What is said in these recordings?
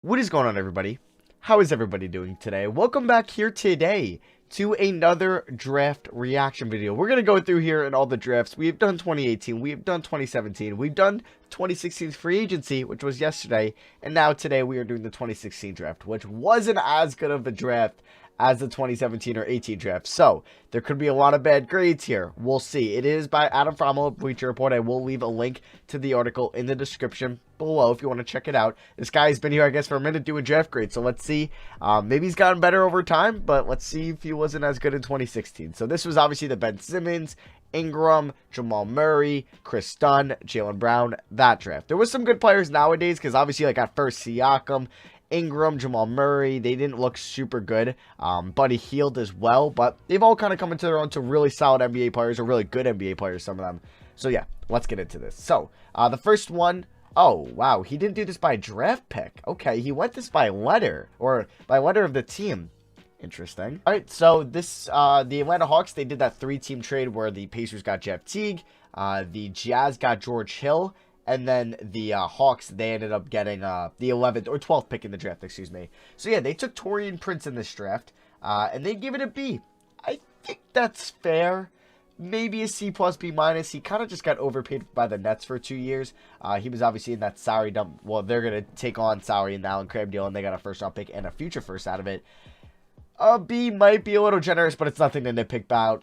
What is going on, everybody? How is everybody doing today? Welcome back here today to another draft reaction video. We're going to go through here in all the drafts. We've done 2018, we've done 2017, we've done 2016 free agency, which was yesterday, and now today we are doing the 2016 draft, which wasn't as good of a draft as the 2017 or 18 draft. So there could be a lot of bad grades here. We'll see. It is by Adam Frommel, Bleacher Report. I will leave a link to the article in the description below if you want to check it out. This guy's been here, I guess, for a minute doing draft grades. So let's see. Maybe he's gotten better over time, but let's see if he wasn't as good in 2016. So this was obviously the Ben Simmons, Ingram, Jamal Murray, Chris Dunn, Jaylen Brown, that draft. There was some good players nowadays because obviously like at first Siakam, Ingram, Jamal Murray, they didn't look super good. Buddy Hield as well, but they've all kind of come into their own to really solid NBA players or really good NBA players, some of them. So yeah, let's get into this. So the first one, oh wow, he didn't do this by draft pick. Okay, he went this by letter or by letter of the team. Interesting. All right, so this the Atlanta Hawks, they did that 3-team trade where the Pacers got Jeff Teague, the Jazz got George Hill, and then the Hawks, they ended up getting the 11th or 12th pick in the draft, excuse me. So yeah, they took Taurean Prince in this draft, and they give it a B. I think that's fair. Maybe a C plus, B minus. He kind of just got overpaid by the Nets for 2 years. He was obviously in that salary dump. Well, they're going to take on salary in the Allen Crabbe deal, and they got a first-round pick and a future first out of it. A B might be a little generous, but it's nothing to nitpick about.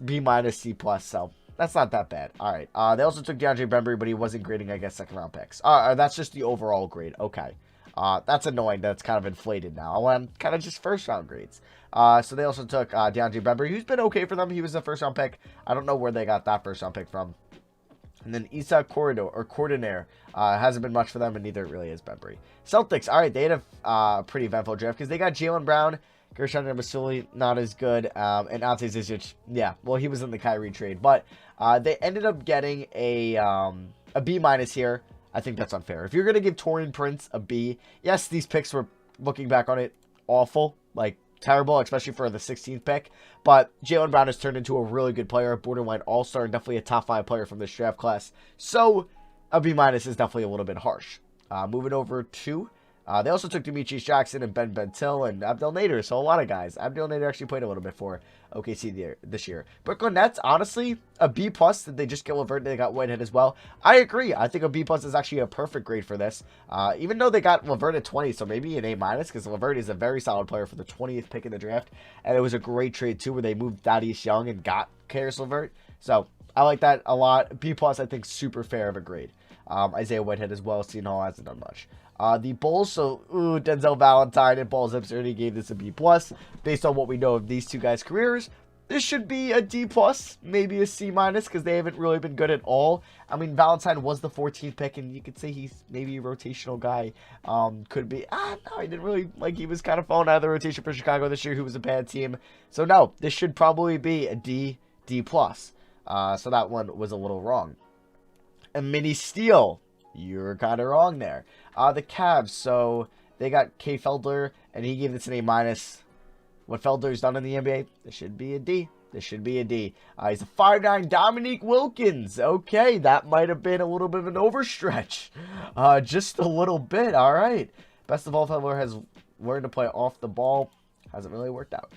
B minus, C plus, so that's not that bad. All right. They also took DeAndre Bembry, but he wasn't grading, I guess, second-round picks. That's just the overall grade. Okay. That's annoying. That's kind of inflated now. I want kind of just first-round grades. So they also took DeAndre Bembry, who's been okay for them. He was a first-round pick. I don't know where they got that first-round pick from. And then Issa Cordinaire hasn't been much for them, and neither really is Bembry. Celtics, all right, they had a pretty eventful draft because they got Jaylen Brown, Gershon Masuli, not as good, and Ante Zizic, yeah, well, he was in the Kyrie trade, but they ended up getting a B minus here. I think that's unfair. If you're going to give Taurean Prince a B, yes, these picks were, looking back on it, awful, like, terrible, especially for the 16th pick, but Jaylen Brown has turned into a really good player, a borderline all-star, and definitely a top 5 player from this draft class, so a B minus is definitely a little bit harsh. Moving over to... they also took Demetrius Jackson and Ben Bentil and Abdel Nader, so a lot of guys. Abdel Nader actually played a little bit for OKC this year. Brooklyn Nets, honestly, a B+. Did they just get LeVert? They got Whitehead as well. I agree. I think a B+ is actually a perfect grade for this. Even though they got LeVert at 20, so maybe an A-, because LeVert is a very solid player for the 20th pick in the draft. And it was a great trade, too, where they moved Thaddeus Young and got Caris LeVert. So I like that a lot. B+, I think, super fair of a grade. Isaiah Whitehead as well. Seton Hall hasn't done much. The Bulls, so Denzel Valentine and Paul Zipser already gave this a B+. Based on what we know of these two guys' careers, this should be a D+, maybe a C-, because they haven't really been good at all. I mean, Valentine was the 14th pick, and you could say he's maybe a rotational guy. Could be, no, he didn't really, like, he was kind of falling out of the rotation for Chicago this year, who was a bad team. So, no, this should probably be a D+. So that one was a little wrong. A mini steal. You're kind of wrong there. The Cavs, so they got Kay Felder, and he gave this an A-. What Felder's done in the NBA, this should be a D. This should be a D. He's a 5'9", Dominique Wilkins. Okay, that might have been a little bit of an overstretch. Just a little bit, all right. Best of all, Felder has learned to play off the ball. Hasn't really worked out.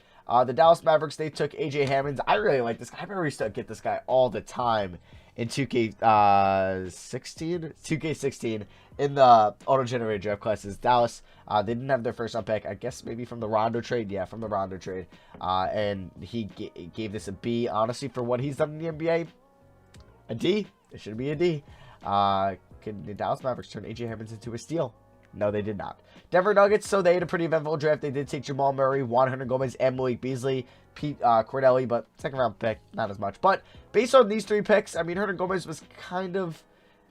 The Dallas Mavericks, they took A.J. Hammonds. I really like this guy. I remember we used to get this guy all the time in 2K16 in the auto-generated draft classes. Dallas, they didn't have their first-round pick. I guess maybe from the Rondo trade. Yeah, from the Rondo trade. And he gave this a B. Honestly, for what he's done in the NBA, a D. It should be a D. Can the Dallas Mavericks turn A.J. Hammonds into a steal? No, they did not. Denver Nuggets, so they had a pretty eventful draft. They did take Jamal Murray, Juan Hernangomez, and Malik Beasley, Pete Cordelli, but second-round pick, not as much. But based on these 3 picks, I mean, Hernangomez was kind of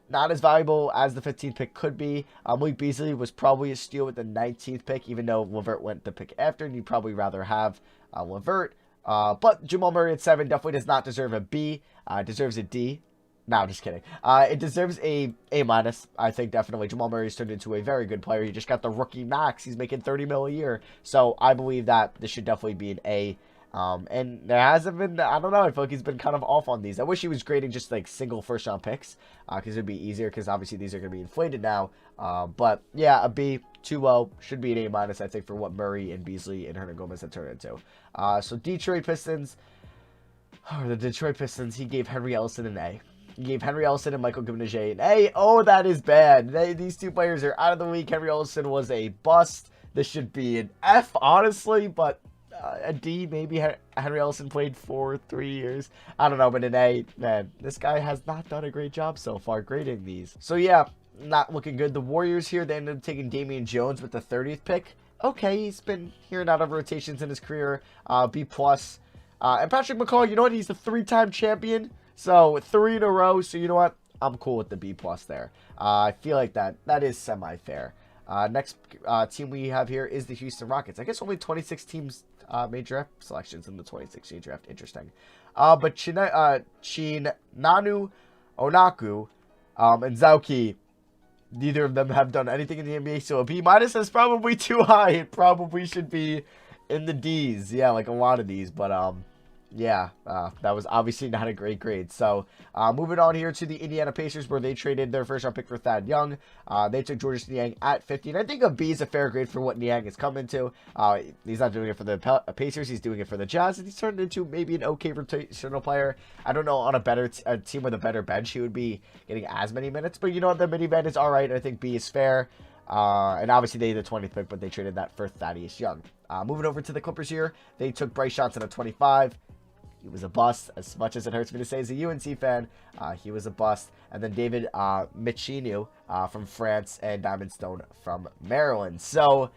not as valuable as the 15th pick could be. Malik Beasley was probably a steal with the 19th pick, even though LeVert went the pick after, and you'd probably rather have LeVert. But Jamal Murray at 7 definitely does not deserve a B. Deserves a D. No, I'm just kidding. It deserves a A-. I think definitely. Jamal Murray's turned into a very good player. He just got the rookie max. He's making $30 million a year. So I believe that this should definitely be an A. And there hasn't been, I don't know, I feel like he's been kind of off on these. I wish he was grading just like single first round picks, because it'd be easier, because obviously these are going to be inflated now. But yeah, a B, too low, should be an A minus, I think, for what Murray and Beasley and Hernangomez have turned into. So Detroit Pistons, he gave Henry Ellison an A. He gave Henry Ellison and Michael Gibnajay an A. Oh, that is bad. These two players are out of the league. Henry Ellison was a bust. This should be an F, honestly, but a D, maybe. Henry Ellison played for 3 years. I don't know, but an A, man, this guy has not done a great job so far grading these. So yeah, not looking good. The Warriors here, they ended up taking Damian Jones with the 30th pick. Okay, he's been here and out of rotations in his career. B+. And Patrick McCaw, you know what? He's a 3-time champion. So 3 in a row. So you know what? I'm cool with the B+ there. I feel like that is semi-fair. Next team we have here is the Houston Rockets. I guess only 26 teams made draft selections in the 2016 draft. Interesting. But Chinanu Onaku and Zauki, neither of them have done anything in the NBA. So a B- is probably too high. It probably should be in the D's. Yeah, like a lot of these. But yeah, that was obviously not a great grade. So, moving on here to the Indiana Pacers, where they traded their first-round pick for Thad Young. They took Georges Niang at 50, and I think a B is a fair grade for what Niang has come into. He's not doing it for the Pacers, he's doing it for the Jazz, and he's turned into maybe an okay rotational player. I don't know, on a team with a better bench, he would be getting as many minutes, but you know what, the mini-band is alright. I think B is fair. And obviously they had the 20th pick, but they traded that for Thaddeus Young. Moving over to the Clippers here, they took Bryce Johnson at 25. He was a bust, as much as it hurts me to say as a UNC fan. He was a bust. And then David Michinu from France and Diamond Stone from Maryland. So,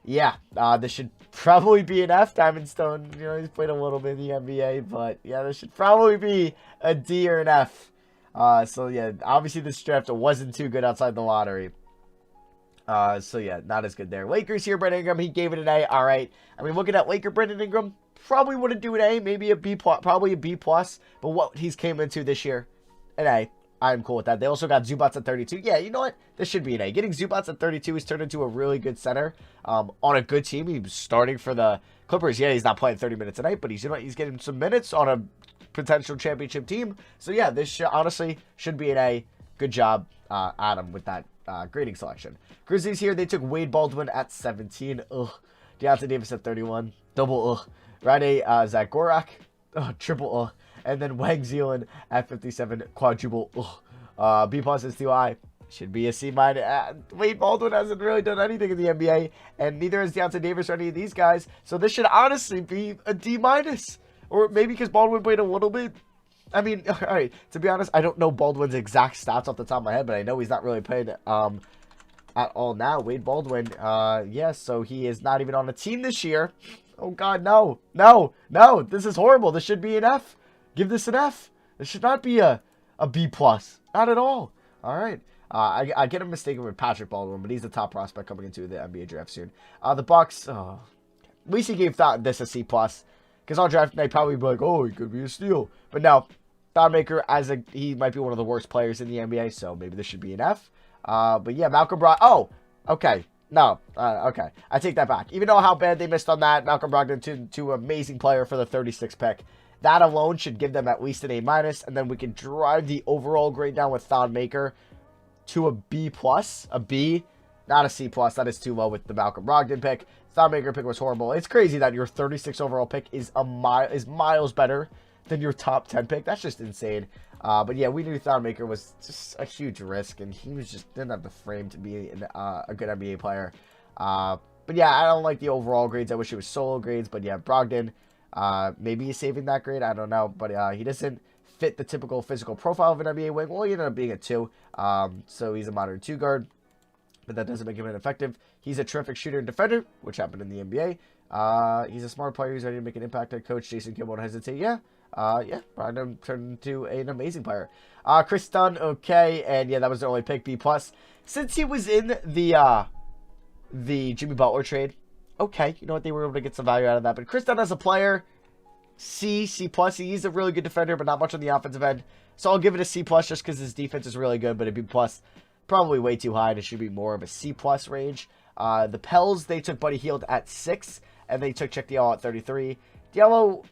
yeah, this should probably be an F. Diamond Stone, you know, he's played a little bit in the NBA. But, yeah, this should probably be a D or an F. So, yeah, obviously this draft wasn't too good outside the lottery. So, yeah, not as good there. Lakers here, Brandon Ingram, he gave it an A. All right. I mean, looking at Laker Brandon Ingram, probably wouldn't do an A, maybe a B+, probably a B+. But what he's came into this year, an A. I'm cool with that. They also got Zubats at 32. Yeah, you know what? This should be an A. Getting Zubats at 32, he's turned into a really good center on a good team. He's starting for the Clippers. Yeah, he's not playing 30 minutes a night, but he's, you know, he's getting some minutes on a potential championship team. So, yeah, this honestly should be an A. Good job, Adam, with that grading selection. Grizzlies here, they took Wade Baldwin at 17. Ugh. Deontay Davis at 31. Double ugh. Rade Zagorak, triple ugh. And then Wang Zealand at 57, quadruple ugh. B+ is too high. Should be a C-. Wade Baldwin hasn't really done anything in the NBA, and neither has Deontay Davis or any of these guys. So this should honestly be a D-. Or maybe because Baldwin played a little bit. I mean, all right, to be honest, I don't know Baldwin's exact stats off the top of my head, but I know he's not really playing at all now. Wade Baldwin, yeah, so he is not even on a team this year. Oh, God, no. No. No. This is horrible. This should be an F. Give this an F. This should not be a B+. Not at all. All right. I get him mistaken with Patrick Baldwin, but he's the top prospect coming into the NBA draft soon. The Bucks, at least he gave this a C+. Because on draft night, probably be like, oh, he could be a steal. But no. Thon Maker, he might be one of the worst players in the NBA, so maybe this should be an F. But yeah, Malcolm Brogdon. Oh, okay. No, okay. I take that back. Even though how bad they missed on that, Malcolm Brogdon to amazing player for the 36th pick. That alone should give them at least an A-, and then we can drive the overall grade down with Thon Maker to a B+, a B, not a C+. That is too low with the Malcolm Brogdon pick. Thon Maker pick was horrible. It's crazy that your 36th overall pick is miles better than your top 10 pick. That's just insane. But yeah, we knew Thon Maker was just a huge risk, and he was just didn't have the frame to be a good NBA player. But yeah, I don't like the overall grades. I wish it was solo grades. But yeah, Brogdon, maybe he's saving that grade. I don't know. But he doesn't fit the typical physical profile of an NBA wing. Well, he ended up being a 2. So he's a modern 2 guard. But that doesn't make him ineffective. He's a terrific shooter and defender, which happened in the NBA. He's a smart player who's ready to make an impact. Coach Jason Kidd won't hesitate. Yeah, Brogdon turned into an amazing player. Chris Dunn, okay, and yeah, that was the only pick, B+. Since he was in the Jimmy Butler trade, okay, you know what, they were able to get some value out of that. But Chris Dunn as a player, C+. He's a really good defender, but not much on the offensive end. So I'll give it a C+ just because his defense is really good, but a B+, probably way too high. It should be more of a C+ range. The Pels, they took Buddy Hield at 6, and they took Check Diallo at 33. Diallo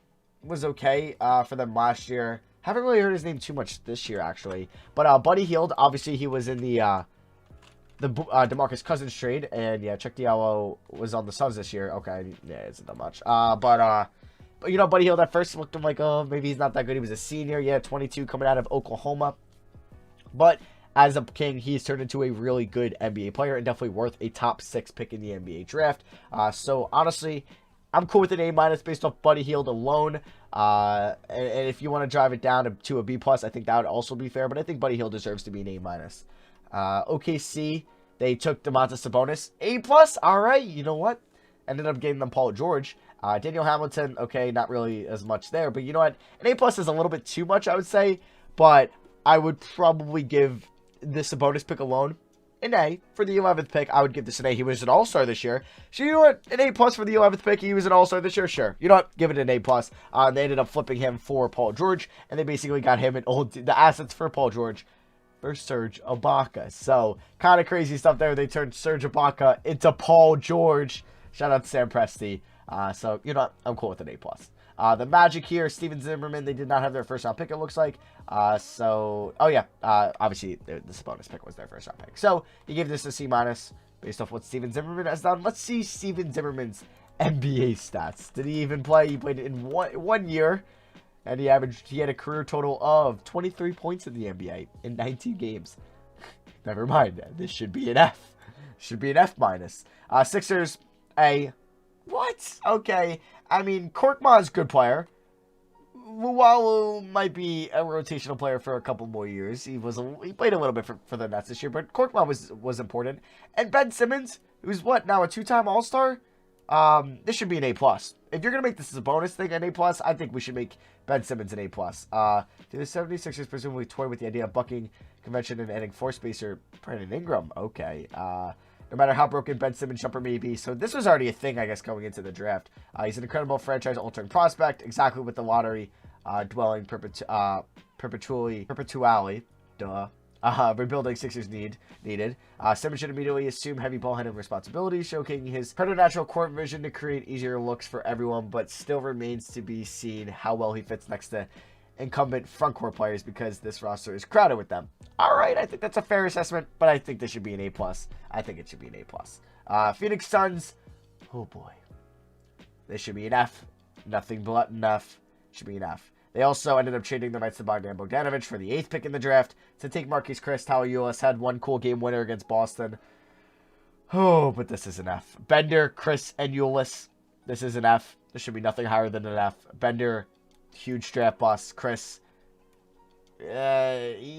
was okay for them last year. Haven't really heard his name too much this year, actually. But Buddy Hield, obviously, he was in the DeMarcus Cousins trade. And, yeah, Chuck Diallo was on the Suns this year. Okay, yeah, it's not much. But, you know, Buddy Hield at first looked like, oh, maybe he's not that good. He was a senior. Yeah, 22 coming out of Oklahoma. But as a King, he's turned into a really good NBA player and definitely worth a top 6 pick in the NBA draft. So, honestly, I'm cool with an A- based off Buddy Hield alone. And if you want to drive it down to a B+, I think that would also be fair. But I think Buddy Hield deserves to be an A-. OKC, they took Domantas Sabonis. A+, all right, you know what? Ended up getting them Paul George. Daniel Hamilton, okay, not really as much there. But you know what? An A+ is a little bit too much, I would say. But I would probably give the Sabonis pick alone an A. For the 11th pick, I would give this an A. He was an all-star this year. So you know what? An A+ for the 11th pick. He was an all-star this year. Sure. You know what? Give it an A+. They ended up flipping him for Paul George. And they basically got him the assets for Paul George for Serge Ibaka. So kind of crazy stuff there. They turned Serge Ibaka into Paul George. Shout out to Sam Presti. So you know what? I'm cool with an A+. The Magic here, Steven Zimmerman, they did not have their first round pick, it looks like. Obviously, the Sabonis pick was their first round pick. So, he gave this a C- based off what Steven Zimmerman has done. Let's see Steven Zimmerman's NBA stats. Did he even play? He played in one year, and he had a career total of 23 points in the NBA in 19 games. Never mind, this should be an F. Should be an F-. Sixers, A. What? Okay. I mean, Korkmaz is a good player. Luwawu might be a rotational player for a couple more years. He played a little bit for the Nets this year, but Korkmaz was important. And Ben Simmons, who's what now, a 2-time All-Star? This should be an A+. If you're gonna make this as a bonus thing, an A+, I think we should make Ben Simmons an A+. Do the 76ers presumably toy with the idea of bucking convention and adding floor spacer Brandon Ingram? Okay. No matter how broken Ben Simmons' jumper may be. So this was already a thing, I guess, going into the draft. He's an incredible franchise-altering prospect, exactly what the lottery dwelling perpetually, rebuilding Sixers needed. Simmons should immediately assume heavy ball-handling responsibilities, showcasing his preternatural court vision to create easier looks for everyone, but still remains to be seen how well he fits next to incumbent frontcourt players because this roster is crowded with them. All right, I think that's a fair assessment, but I think this should be an A+. I think it should be an A+. Phoenix Suns, oh boy. This should be an F. Nothing but an F. Should be an F. They also ended up trading their rights to Bogdan Bogdanovic for the 8th pick in the draft to take Marquise Chris. Ulis had one cool game winner against Boston. Oh, but this is an F. Bender, Chris, and Ulis. This is an F. This should be nothing higher than an F. Bender, huge draft bust. Chris, you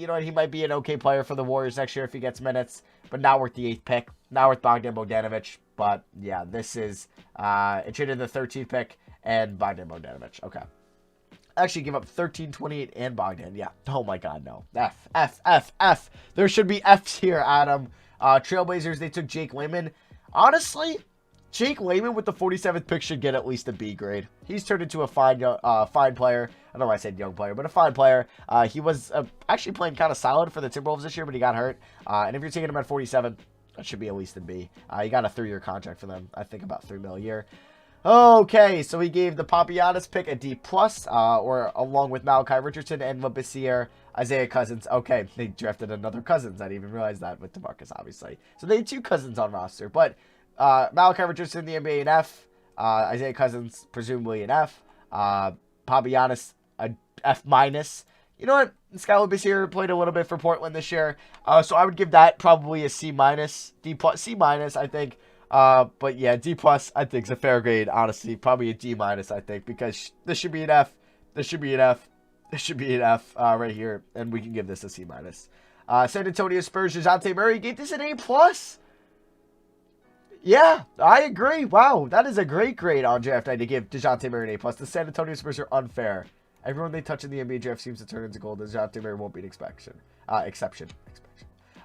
know what? He might be an okay player for the Warriors next year if he gets minutes, but not worth the 8th pick. Not worth Bogdan Bogdanovic. But yeah, this is it traded the 13th pick and Bogdan Bogdanovic. Okay. Actually, give up 13, 28, and Bogdan. Yeah. Oh my God, no. F, F, F, F. There should be Fs here, Adam. Trailblazers, they took Jake Layman. Honestly, Jake Layman with the 47th pick should get at least a B grade. He's turned into a fine player. I don't know why I said young player, but a fine player. He was actually playing kind of solid for the Timberwolves this year, but he got hurt. And if you're taking him at 47, that should be at least a B. He got a 3-year contract for them. I think about $3 million a year. Okay, so he gave the Papagiannis pick a D+, or along with Malachi Richardson and Labissiere, Isaiah Cousins. Okay, they drafted another Cousins. I didn't even realize that with DeMarcus, obviously. So they had 2 Cousins on roster, but Malachi Richardson, the NBA, an F. Isaiah Cousins, presumably an F. Papagiannis, a F-. You know what? Skylar Labissiere played a little bit for Portland this year, so I would give that probably a C-, D+, C-, I think. But yeah, D+, I think is a fair grade, honestly. Probably a D-, I think, because this should be an F. This should be an F. This should be an F right here, and we can give this a C-. San Antonio Spurs, DeJounte Murray gave this an A+. Yeah, I agree. Wow, that is a great grade on draft night to give DeJounte Murray an A+. The San Antonio Spurs are unfair. Everyone they touch in the NBA draft seems to turn into gold. DeJounte Murray won't be an exception.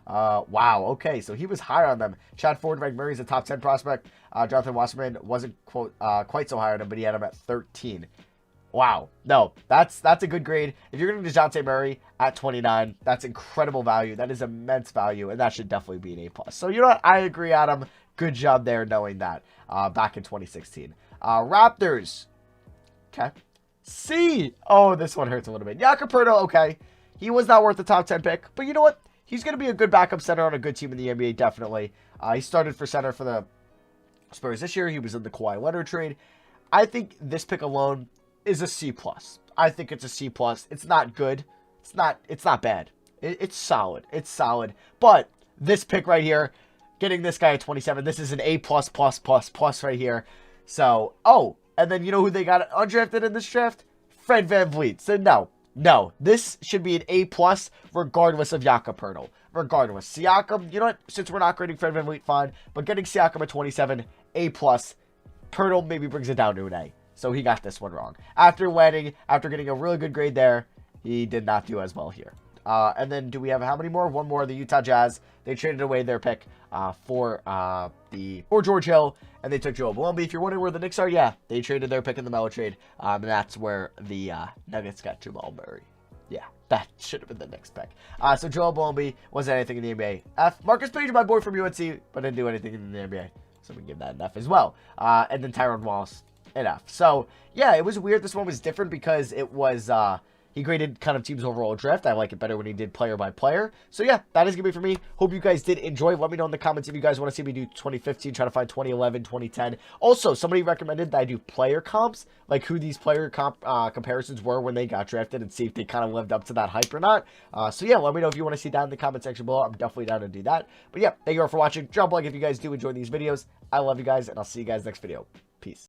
Wow, okay, so he was higher on them. Chad Ford ranked Murray as a top 10 prospect. Jonathan Wasserman wasn't quite so high on him, but he had him at 13. Wow, no, that's a good grade. If you're going to DeJounte Murray at 29, that's incredible value. That is immense value, and that should definitely be an A+. So, you know what? I agree, Adam. Good job there knowing that back in 2016. Raptors. Okay. C. Oh, this one hurts a little bit. Jakob Poeltl, okay. He was not worth the top 10 pick. But you know what? He's going to be a good backup center on a good team in the NBA, definitely. He started for center for the Spurs this year. He was in the Kawhi Leonard trade. I think this pick alone is a C+. I think it's a C+. It's not good. It's not bad. It's solid. It's solid. But this pick right here, getting this guy at 27, this is an A+++ right here. So, oh, and then you know who they got undrafted in this draft? Fred VanVleet. So no, this should be an A+ regardless of Jakob Poeltl. Regardless. Siakam, you know what? Since we're not grading Fred VanVleet, fine. But getting Siakam at 27, A+. Poeltl maybe brings it down to an A. So he got this one wrong. After getting a really good grade there, he did not do as well here. And then do we have how many more? One more. The Utah Jazz. They traded away their pick for George Hill, and they took Joel Embiid. If you're wondering where the Knicks are, yeah, they traded their pick in the Melo trade. And that's where the Nuggets got Jamal Murray. Yeah, that should have been the next pick. So Joel Embiid wasn't anything in the NBA. F. Marcus Page, my boy from UNC, but didn't do anything in the NBA. So we give that an F as well. And then Tyrone Wallace, an F. So yeah, it was weird. This one was different because it was he graded kind of teams overall draft. I like it better when he did player by player. So yeah, that is going to be for me. Hope you guys did enjoy. Let me know in the comments if you guys want to see me do 2015, try to find 2011, 2010. Also, somebody recommended that I do player comps, like who these player comparisons were when they got drafted and see if they kind of lived up to that hype or not. So yeah, let me know if you want to see that in the comment section below. I'm definitely down to do that. But yeah, thank you all for watching. Drop a like if you guys do enjoy these videos. I love you guys, and I'll see you guys next video. Peace.